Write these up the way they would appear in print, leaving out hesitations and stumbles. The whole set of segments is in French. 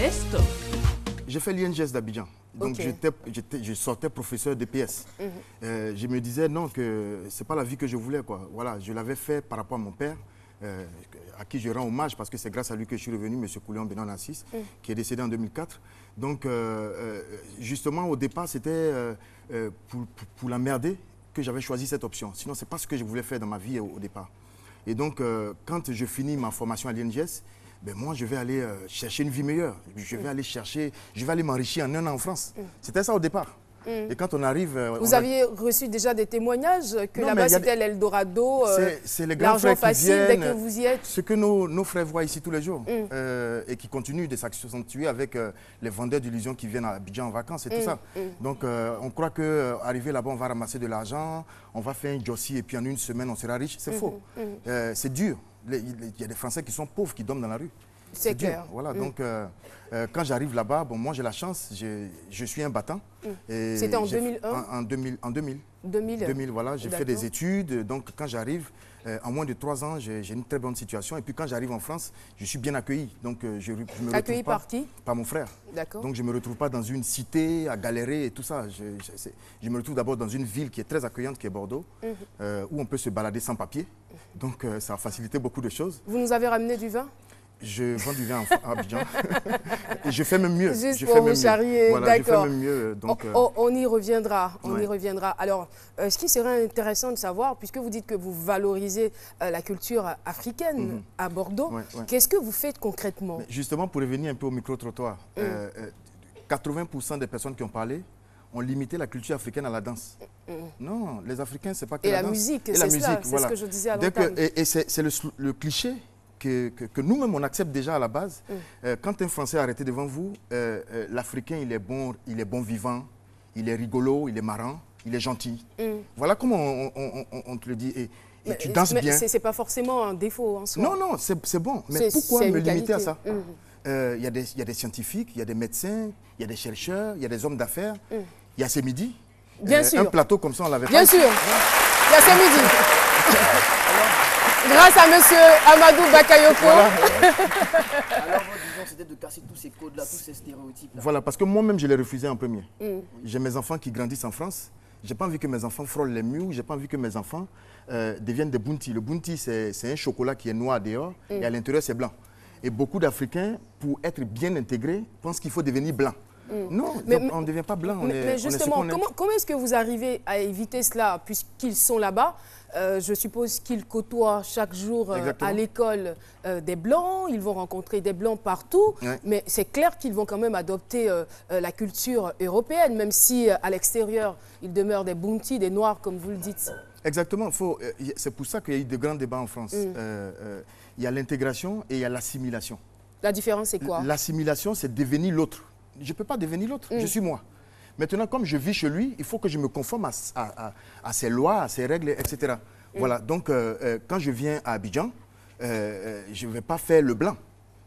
Geste. J'ai fait l'INGS d'Abidjan. Donc je sortais professeur d'EPS. Je me disais non, que ce n'est pas la vie que je voulais, quoi. Voilà, je l'avais fait par rapport à mon père, à qui je rends hommage parce que c'est grâce à lui que je suis revenu, M. Kouléon Benan Assis, qui est décédé en 2004. Donc justement au départ c'était pour l'emmerder que j'avais choisi cette option. Sinon ce n'est pas ce que je voulais faire dans ma vie au départ. Et donc quand je finis ma formation à l'INGS, ben moi, je vais aller chercher une vie meilleure. Je vais aller m'enrichir en 1 an en France. C'était ça au départ. Et quand on arrive... Vous aviez reçu déjà des témoignages que là-bas, c'était l'Eldorado, l'argent facile dès que vous y êtes. Ce que nos frères voient ici tous les jours et qui continuent de s'accentuer avec les vendeurs d'illusions qui viennent à Abidjan en vacances et tout ça. Donc, on croit qu'arriver là-bas, on va ramasser de l'argent, on va faire un jossi et puis en 1 semaine, on sera riche. C'est faux. C'est dur. Il y a des Français qui sont pauvres, qui dorment dans la rue. C'est clair. Voilà, donc quand j'arrive là-bas, bon, moi j'ai la chance, je suis un battant. C'était en 2001 En 2000, voilà, j'ai fait des études. Donc quand j'arrive, en moins de 3 ans, j'ai une très bonne situation. Et puis quand j'arrive en France, je suis bien accueilli. Donc je me accueilli retrouve pas, par qui? Par mon frère. D'accord. Donc je ne me retrouve pas dans une cité à galérer et tout ça. Je me retrouve d'abord dans une ville qui est très accueillante, qui est Bordeaux, où on peut se balader sans papier. Donc ça a facilité beaucoup de choses. Vous nous avez ramené du vin? Je vends du vin à Abidjan. Et je fais même mieux. Juste pour vous charrier, voilà, d'accord. Je fais même mieux. Donc, on y reviendra. On y reviendra. Alors, ce qui serait intéressant de savoir, puisque vous dites que vous valorisez la culture africaine à Bordeaux, qu'est-ce que vous faites concrètement? Mais justement, pour revenir un peu au micro-trottoir, 80% des personnes qui ont parlé ont limité la culture africaine à la danse. Non, les Africains, c'est pas que la danse. Musique, c'est ça, c'est ce que je disais à l'entame. Et c'est le cliché que nous-mêmes, on accepte déjà à la base. Quand un Français est arrêté devant vous, l'Africain, il est bon vivant, il est rigolo, il est marrant, il est gentil. Voilà comment on te le dit. Et tu danses bien. Mais ce n'est pas forcément un défaut en soi. Non, non, c'est bon. Mais pourquoi me limiter à ça? Il y a des scientifiques, il y a des médecins, il y a des chercheurs, il y a des hommes d'affaires. Il y a ces midis. Bien sûr. Un plateau comme ça, on l'avait pas. Bien sûr. Il y a ces midis. Grâce à M. Amadou Bakayoko. Voilà. Alors, disons, c'était de casser tous ces codes-là, tous ces stéréotypes-là. Voilà, parce que moi-même, je l'ai refusé en premier. J'ai mes enfants qui grandissent en France. Je n'ai pas envie que mes enfants frôlent les murs. Je n'ai pas envie que mes enfants deviennent des bounty. Le bounty, c'est un chocolat qui est noir dehors et à l'intérieur, c'est blanc. Et beaucoup d'Africains, pour être bien intégrés, pensent qu'il faut devenir blanc. Non, on ne devient pas blanc. Mais justement, comment est-ce que vous arrivez à éviter cela, puisqu'ils sont là-bas? Je suppose qu'ils côtoient chaque jour à l'école des Blancs, ils vont rencontrer des Blancs partout, mais c'est clair qu'ils vont quand même adopter la culture européenne, même si à l'extérieur, ils demeurent des bounty, des Noirs, comme vous le dites. Exactement, c'est pour ça qu'il y a eu de grands débats en France. Il y a l'intégration et il y a l'assimilation. La différence, c'est quoi? L'assimilation, c'est devenir l'autre. Je ne peux pas devenir l'autre, je suis moi. Maintenant, comme je vis chez lui, il faut que je me conforme à ses lois, à ses règles, etc. Voilà, donc quand je viens à Abidjan, je ne vais pas faire le blanc.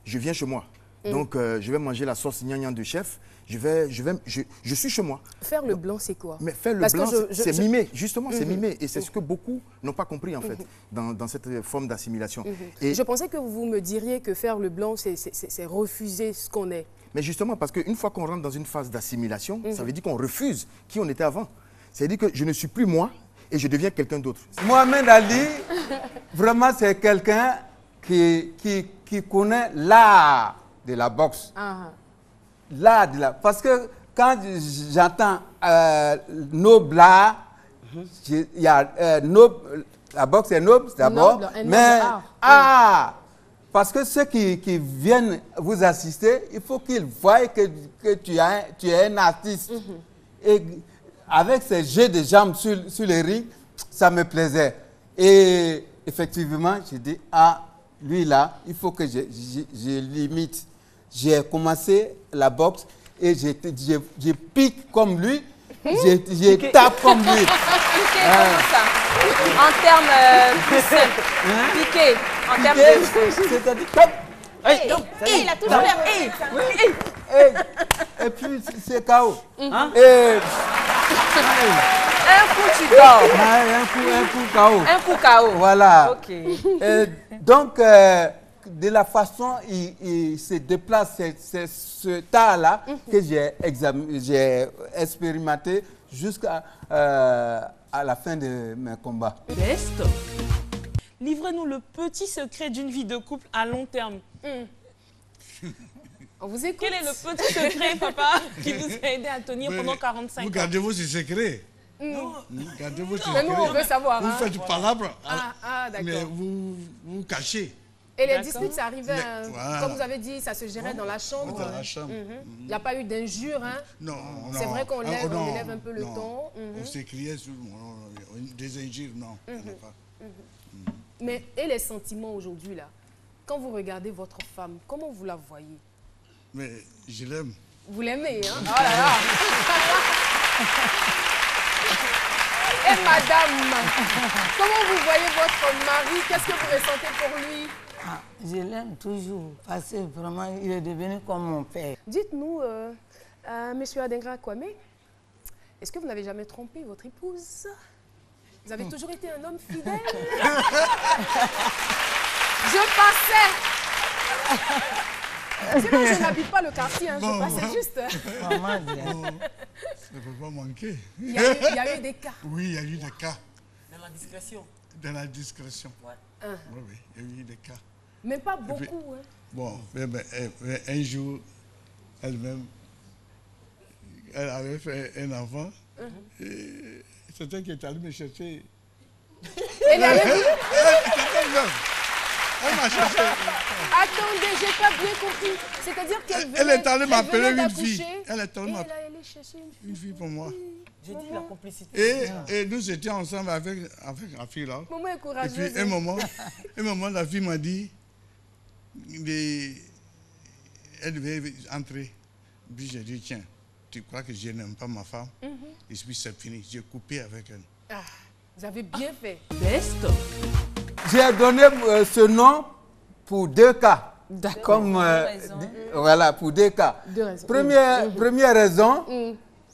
Je viens chez moi. Donc je vais manger la sauce gnagnan de chef. Je suis chez moi. Faire le blanc, c'est quoi? Mais faire le blanc, c'est mimer. Justement, c'est mimer. Et c'est ce que beaucoup n'ont pas compris, en fait, dans cette forme d'assimilation. Je pensais que vous me diriez que faire le blanc, c'est refuser ce qu'on est. Mais justement, parce qu'une fois qu'on rentre dans une phase d'assimilation, ça veut dire qu'on refuse qui on était avant. C'est-à-dire que je ne suis plus moi et je deviens quelqu'un d'autre. Mohamed Ali, vraiment, c'est quelqu'un qui connaît l'art de la boxe. L'art de la... Parce que quand j'entends noble art, il y a noble, la boxe est noble d'abord, mais parce que ceux qui viennent vous assister, il faut qu'ils voient que tu es un artiste. Et avec ces jeux de jambes sur les rings, ça me plaisait. Et effectivement, j'ai dit, lui là, il faut que je limite. J'ai commencé la boxe et je pique comme lui, je tape comme lui. Piquer, comment ça? En termes plus simples. Piquer, en termes de... C'est-à-dire comme... Il a toujours l'air... Et puis c'est KO. Un coup tu dors. Un coup KO. Un coup KO. Voilà. Ok. Donc, de la façon il se déplace, c'est ce tas-là que j'ai expérimenté jusqu'à à la fin de mes combats. Best. Livrez-nous le petit secret d'une vie de couple à long terme. On vous écoute. Quel est le petit secret, papa, qui vous a aidé à tenir pendant 45 ans? Vous gardez vos secrets. Non, vous gardez vos secrets. Mais nous, on veut savoir. Vous faites palabre, d'accord. mais vous cachez. Et les disputes, ça arrivait, comme vous avez dit, ça se gérait dans la chambre. Dans la chambre. Il n'y a pas eu d'injures, hein? Non. C'est vrai qu'on élève un peu le ton. On s'écriait sur des injures, non. Mais et les sentiments aujourd'hui, là? Quand vous regardez votre femme, comment vous la voyez? Mais je l'aime. Vous l'aimez, hein? Oh là là! Et madame, comment vous voyez votre mari? Qu'est-ce que vous ressentez pour lui? Je l'aime toujours, parce que vraiment, il est devenu comme mon père. Dites-nous, monsieur Adengra Kwame, est-ce que vous n'avez jamais trompé votre épouse? Vous avez toujours été un homme fidèle? Je passais! Sinon, je n'habite pas le quartier, hein, je passais juste. Ça ne peut pas manquer. Il y a eu des cas. Oui, il y a eu des cas. Dans la discrétion. Dans la discrétion. Ouais. Oui, il y a eu des cas. Mais pas beaucoup. Hein. Bon, mais un jour, elle-même, elle avait fait un enfant. Et c'est elle qui est allée me chercher. Elle allait Elle m'a cherché. Attendez, j'ai pas bien compris. C'est-à-dire qu'elle venait. Elle est allée m'appeler une fille. Elle est allée chercher une fille pour moi. J'ai dit la complicité. Et nous étions ensemble avec la fille là. Maman est courageuse. Et puis un moment, la fille m'a dit, elle devait entrer. Puis j'ai dit, tiens, tu crois que je n'aime pas ma femme? Et puis c'est fini, j'ai coupé avec elle. Ah, vous avez bien fait. Best. J'ai donné ce nom pour 2 cas. D'accord. Voilà, pour 2 cas. 2 raisons. Première raison,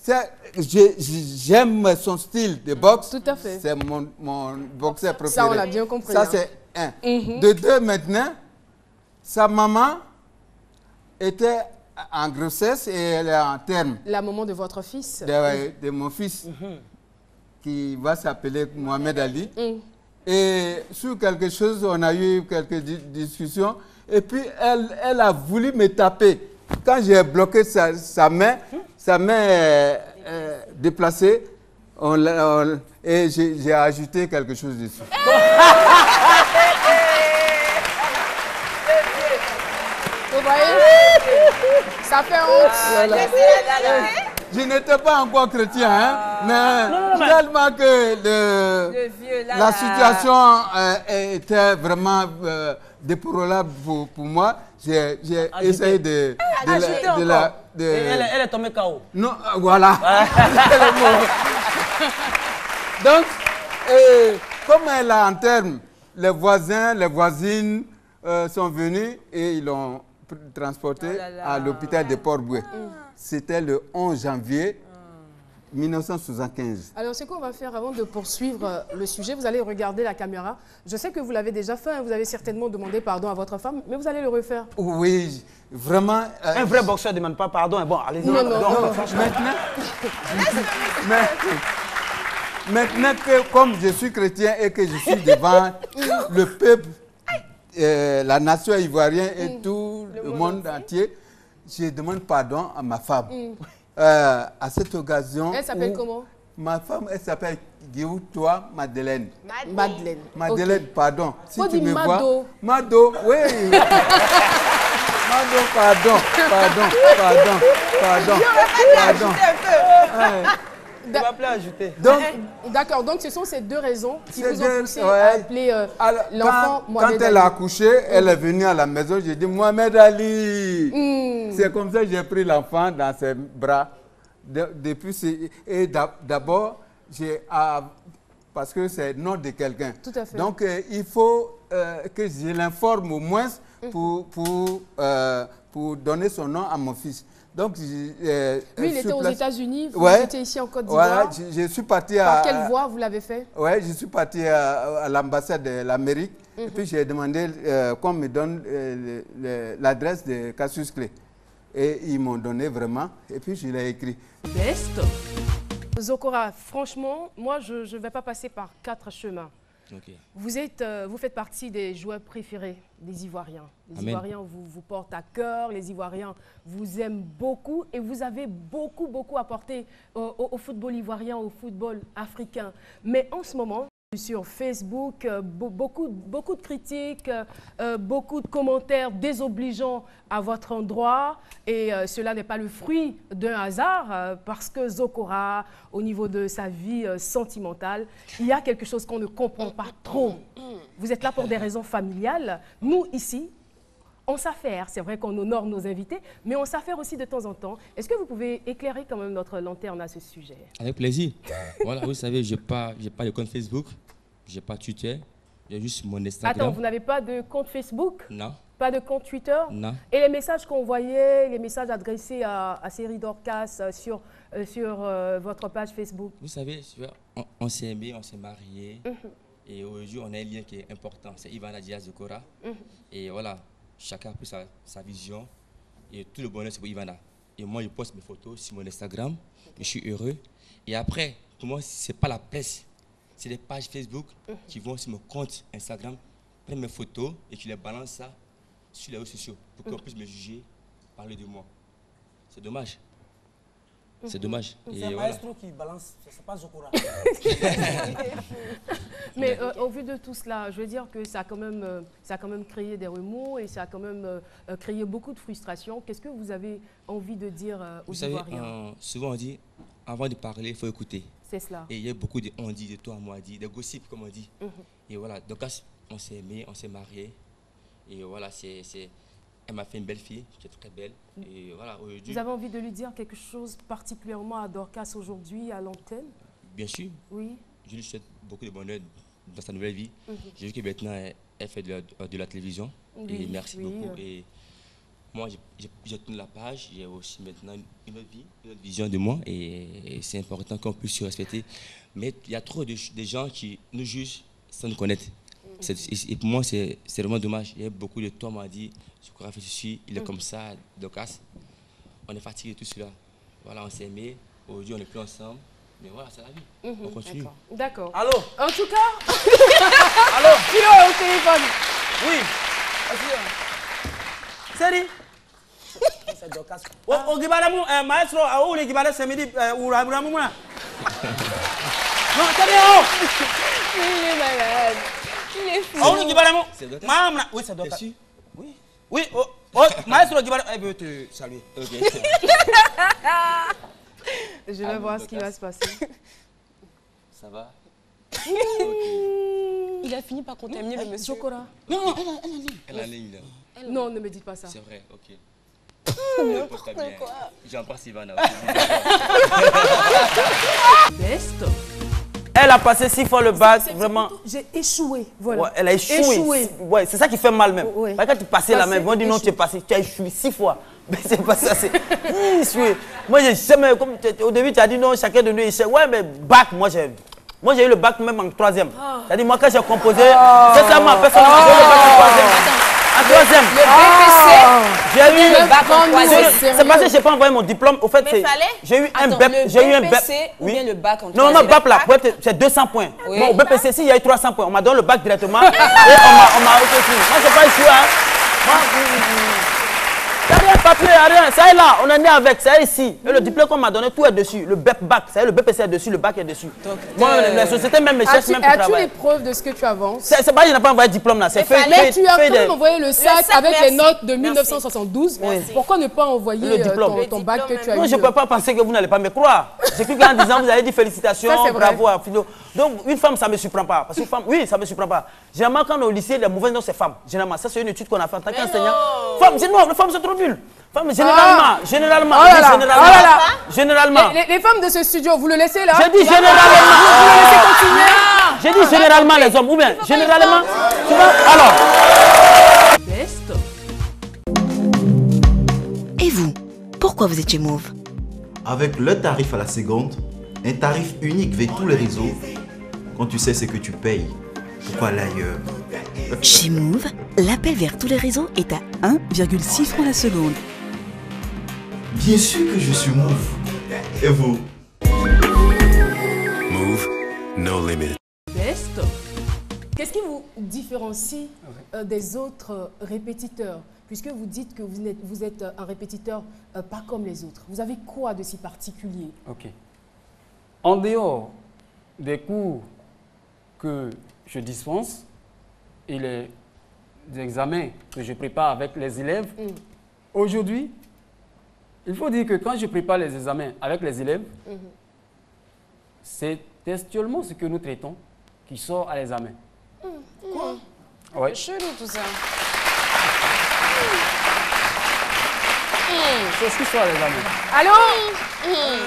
c'est j'aime son style de boxe. Tout à fait. C'est mon boxeur préféré. Ça, on l'a bien compris. Ça, c'est un. De 2, maintenant, sa maman était en grossesse et elle est en terme. La maman de votre fils. De mon fils, qui va s'appeler Mohamed Ali. Et sur quelque chose, on a eu quelques discussions. Et puis, elle a voulu me taper. Quand j'ai bloqué sa main déplacée, et j'ai ajouté quelque chose dessus. Vous voyez? Ça fait honte. Je n'étais pas encore chrétien, hein, mais tellement que la situation était vraiment déplorable pour moi, j'ai essayé de Elle est tombée KO. Non, voilà. Donc, comme elle a en terme, les voisins, les voisines sont venus et ils l'ont transporté à l'hôpital de Port-Bouet. C'était le 11 janvier 1975. Alors, ce qu'on va faire avant de poursuivre le sujet, vous allez regarder la caméra. Je sais que vous l'avez déjà fait, hein, vous avez certainement demandé pardon à votre femme, mais vous allez le refaire. Oui, vraiment. Un vrai boxeur ne demande pas pardon. Bon, allez-y. Non. Maintenant que, comme je suis chrétien et que je suis devant le peuple, la nation ivoirienne et tout le monde entier, je demande pardon à ma femme. À cette occasion. Elle s'appelle comment? Ma femme, elle s'appelle Guioutoua Madeleine. Madeleine. Madeleine, okay. Pardon. Si tu me Mado. Vois. Mado, oui. Mado, pardon. Tu vas appeler ajouter. D'accord, donc ce sont ces 2 raisons qui vous ont poussé à appeler l'enfant Mohamed Ali. Quand elle a accouché, elle est venue à la maison, j'ai dit Mohamed Ali. C'est comme ça que j'ai pris l'enfant dans ses bras. D'abord, parce que c'est le nom de quelqu'un. Tout à fait. Donc, il faut que je l'informe au moins pour donner son nom à mon fils. Donc, lui, il était aux États-Unis, vous étiez ici en Côte d'Ivoire. Ouais, je suis parti Par quelle voie vous l'avez fait? Oui, je suis parti à l'ambassade de l'Amérique. Et puis, j'ai demandé qu'on me donne l'adresse de Cassius Clay. Et ils m'ont donné vraiment. Et puis, je l'ai écrit. Best. Zokora, franchement, moi, je ne vais pas passer par 4 chemins. Okay. Vous faites partie des joueurs préférés des Ivoiriens. Les Ivoiriens vous portent à cœur, les Ivoiriens vous aiment beaucoup et vous avez beaucoup apporté au football ivoirien, au football africain. Mais en ce moment, sur Facebook, beaucoup de critiques, beaucoup de commentaires désobligeants à votre endroit et cela n'est pas le fruit d'un hasard parce que Zokora, au niveau de sa vie sentimentale, il y a quelque chose qu'on ne comprend pas trop. Vous êtes là pour des raisons familiales. Nous, ici, on s'affaire. C'est vrai qu'on honore nos invités, mais on s'affaire aussi de temps en temps. Est-ce que vous pouvez éclairer quand même notre lanterne à ce sujet? Avec plaisir. Voilà, vous savez, je n'ai pas de compte Facebook, je n'ai pas Twitter, j'ai juste mon Instagram. Attends, vous n'avez pas de compte Facebook? Non. Pas de compte Twitter? Non. Et les messages qu'on voyait, les messages adressés à Série Dorcas sur votre page Facebook? Vous savez, on s'est aimé, on s'est mariés. Et aujourd'hui, on a un lien qui est important. C'est Ivana Diaz Zokora. Et voilà. Chacun a pris sa vision et tout le bonheur c'est pour Ivana. Et moi je poste mes photos sur mon Instagram, je suis heureux. Et après, pour moi c'est pas la presse, c'est les pages Facebook qui vont sur mon compte Instagram, prennent mes photos et qui les balancent ça sur les réseaux sociaux pour qu'on puisse me juger, parler de moi. C'est dommage. C'est dommage. C'est un maestro qui balance, c'est pas Zokora. Mais au vu de tout cela, je veux dire que ça a quand même créé des remous et ça a quand même créé beaucoup de frustration. Qu'est-ce que vous avez envie de dire aux Ivoiriens? Vous savez, souvent on dit, avant de parler, il faut écouter. C'est cela. Et il y a beaucoup de on dit, de toi, moi dit, de gossip comme on dit. Et voilà, donc on s'est aimés, on s'est mariés. Et voilà, elle m'a fait une belle fille, qui est très belle. Et voilà, vous avez envie de lui dire quelque chose particulièrement à Dorcas aujourd'hui, à l'antenne? Bien sûr. Oui. Je lui souhaite beaucoup de bonheur dans sa nouvelle vie. J'ai vu que maintenant, elle fait de la télévision. Et merci beaucoup. Et moi, j'ai tenu la page. J'ai aussi maintenant une autre vie, une autre vision de moi. Et c'est important qu'on puisse se respecter. Mais il y a trop de gens qui nous jugent sans nous connaître. Et pour moi, c'est vraiment dommage. Il y a beaucoup de toi m'ont dit, Zokora fait ceci, il est comme ça, Dorcas. On est fatigué de tout cela. Voilà, on s'est aimés. Aujourd'hui, on n'est plus ensemble. Mais voilà, c'est la vie. On continue. D'accord. Allô? En tout cas, allô? Philo est au téléphone. Oui. Seri? C'est Dorcas. Au Gibalamu, maestro, où les Gibala c'est midi, ou Ramouna? Non, c'est bien. Il est malade. Il est fou. Oh, le Gibalamu. Maman, oui, c'est Dorcas. Oui. Oui, oh, maestro Gibalamu, elle veut te saluer. Ok. Je vais voir ce qui va se passer. Ça va? Il a fini par contaminer le monsieur. Zokora. Non, Elle a ligne là. Non, ne me dites pas ça. C'est vrai, ok. N'importe quoi. J'en passe Ivana. Best. Elle a passé 6 fois le bac, vraiment. J'ai échoué, voilà. Ouais, elle a échoué. Ouais, c'est ça qui fait mal même. Ouais. Quand tu passais la main, ils vont dire non, tu es passé, tu as échoué 6 fois. Mais c'est pas ça, c'est échoué. Moi, j'ai jamais, comme au début, tu as dit non, chacun de nous échec. Ouais, mais bac, moi j'ai eu le bac même en 3e. C'est-à-dire, moi, quand j'ai composé, sincèrement, personne n'a eu le bac en 3e. En 3e. Le BPC, j'ai eu le bac en 3e. C'est parce que je n'ai pas envoyé mon diplôme. Au fait, j'ai eu un BEP. J'ai eu un BPC ou bien le bac en 3e. Non, BAP là, c'est 200 points. Oui. Bon, au BPC, il y a eu 300 points. On m'a donné le bac directement et on m'a reçu. Moi, je n'ai pas échoué. Il n'y a rien de papier, il n'y a rien. Ça est là, on en est avec, ça est ici. Et le diplôme qu'on m'a donné, tout est dessus. Le BEP-BAC, ça est, le BPC est dessus, le bac est dessus. Donc, moi, la société même me cherche même pour travailler. As-tu les preuves de ce que tu avances? C'est pas, je n'ai pas envoyé de diplôme là. Mais tu as quand même envoyé le sac avec les notes de 1972. Pourquoi ne pas envoyer ton bac que tu as eu? Moi, je ne peux pas penser que vous n'allez pas me croire. J'ai cru qu'en disant, vous avez dit félicitations, bravo à Philo. Donc, une femme, ça ne me surprend pas. Parce qu'une femme, oui, ça ne me surprend pas. Généralement, quand on est au lycée, les mauvaises notes, c'est femmes. Généralement, ça, c'est une étude qu'on a faite en tant qu'enseignant. Les femmes sont trop nulles. Femmes, généralement. Les femmes de ce studio, vous le laissez là? J'ai dit généralement. Vous le laissez continuer? J'ai dit généralement les hommes, ou bien généralement. Alors. Best. Et vous, Pourquoi vous êtes chez Move? Avec le tarif à la seconde, un tarif unique vers tous les réseaux, quand tu sais ce que tu payes, pourquoi aller ailleurs? Chez Move, l'appel vers tous les réseaux est à 1,6 francs la seconde. Bien sûr que je suis Move. Et vous? Move, no limit. Best. Qu'est-ce qui vous différencie des autres répétiteurs? Puisque vous dites que vous êtes un répétiteur pas comme les autres. Vous avez quoi de si particulier? Ok. En dehors des cours que je dispense et les examens que je prépare avec les élèves, aujourd'hui, il faut dire que quand je prépare les examens avec les élèves, c'est textuellement ce que nous traitons qui sort à l'examen. Quoi? Ouais. Chelou tout ça. C'est ce qui sort à l'examen. Allô?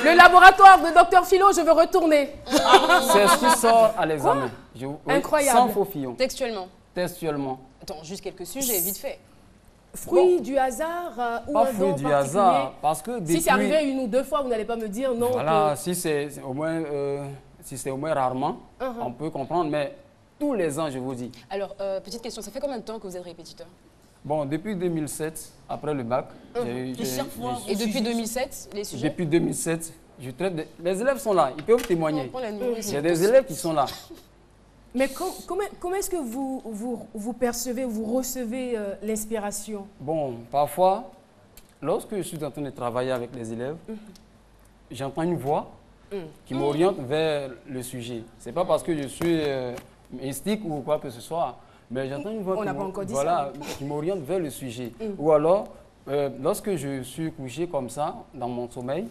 Le laboratoire de Dr Philo, je veux retourner. C'est ce qui sort à l'examen. Oui, incroyable. Sans faux fillon. Textuellement. Textuellement. Attends, juste quelques sujets, vite fait. Fruit du hasard ou pas un fruit don du particulier? hasard, parce que depuis... Si c'est arrivé une ou deux fois, vous n'allez pas me dire non. Voilà, si c'est au moins rarement, on peut comprendre, mais tous les ans, je vous dis. Alors, petite question, ça fait combien de temps que vous êtes répétiteur? Bon, depuis 2007, après le bac. Et depuis 2007, les sujets? Depuis 2007, je traite... Les élèves sont là, ils peuvent témoigner. Il y a des élèves qui sont là. Mais comment est-ce que vous percevez, vous recevez l'inspiration? Bon, parfois, lorsque je suis en train de travailler avec les élèves, j'entends une voix qui m'oriente vers le sujet. Ce n'est pas parce que je suis mystique ou quoi que ce soit, mais j'entends une voix qui m'oriente vers le sujet. Ou alors, lorsque je suis couché comme ça, dans mon sommeil,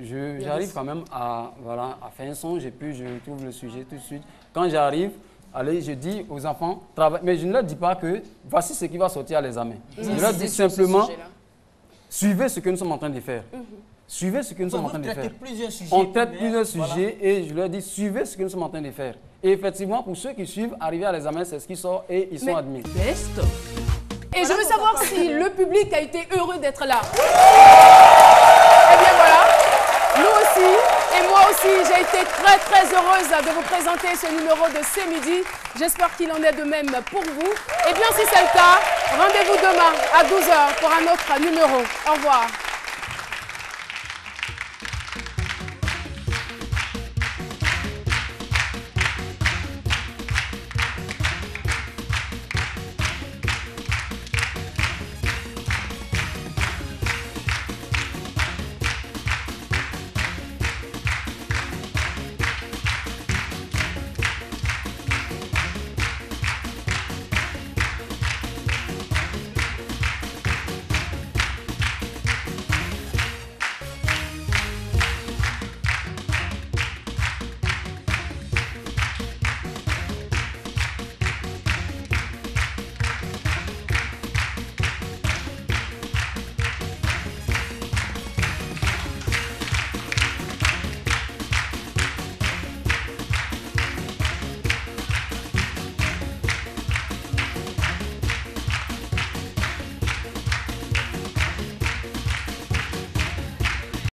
j'arrive quand même à faire un songe et puis je trouve le sujet tout de suite. Quand j'arrive, allez, je dis aux enfants, mais je ne leur dis pas que voici ce qui va sortir à l'examen. Je leur dis simplement, suivez ce que nous sommes en train de faire. Suivez ce que nous sommes en train de faire. On traite plusieurs sujets et je leur dis, suivez ce que nous sommes en train de faire. Et effectivement, pour ceux qui suivent, arriver à l'examen, c'est ce qui sort et ils sont admis. Et je veux savoir si le public a été heureux d'être là. Eh bien voilà, nous aussi, et moi aussi, j'ai été très heureuse de vous présenter ce numéro de C'est Midi. J'espère qu'il en est de même pour vous. Et bien si c'est le cas, rendez-vous demain à 12h pour un autre numéro. Au revoir.